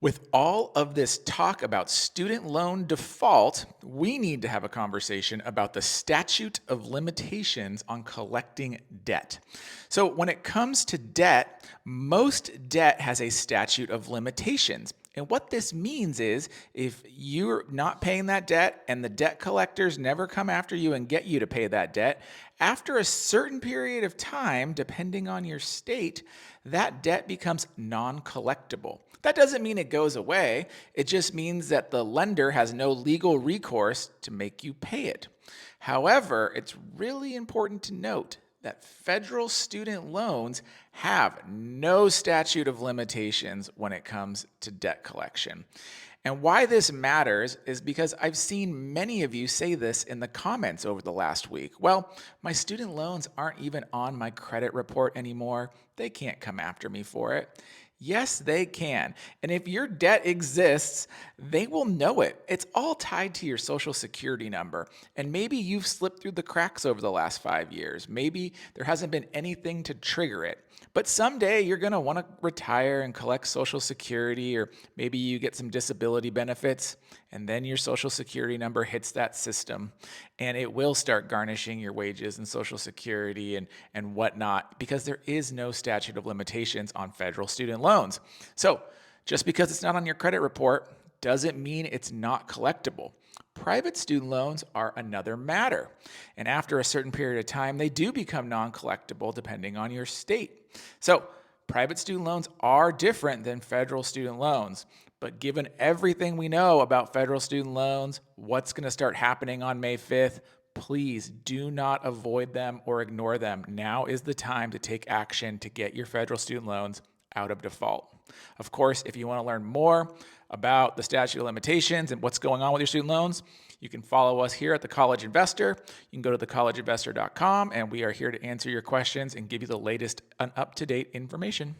With all of this talk about student loan default, we need to have a conversation about the statute of limitations on collecting debt. So, when it comes to debt, most debt has a statute of limitations. And what this means is if you're not paying that debt and the debt collectors never come after you and get you to pay that debt, after a certain period of time, depending on your state, that debt becomes non collectible. That doesn't mean it goes away. It just means that the lender has no legal recourse to make you pay it. However, it's really important to note that federal student loans have no statute of limitations when it comes to debt collection. And why this matters is because I've seen many of you say this in the comments over the last week. Well, my student loans aren't even on my credit report anymore. They can't come after me for it. Yes, they can. And if your debt exists, they will know it. It's all tied to your social security number. And maybe you've slipped through the cracks over the last 5 years. Maybe there hasn't been anything to trigger it. But someday you're going to want to retire and collect social security, or maybe you get some disability benefits, and then your social security number hits that system, and it will start garnishing your wages and social security and whatnot, because there is no statute of limitations on federal student loans. So just because it's not on your credit report doesn't mean it's not collectible. Private student loans are another matter. And after a certain period of time, they do become non-collectible depending on your state. So private student loans are different than federal student loans. But given everything we know about federal student loans, what's going to start happening on May 5th, please do not avoid them or ignore them. Now is the time to take action to get your federal student loans out of default. Of course, if you want to learn more about the statute of limitations and what's going on with your student loans, you can follow us here at The College Investor. You can go to thecollegeinvestor.com, and we are here to answer your questions and give you the latest and up-to-date information.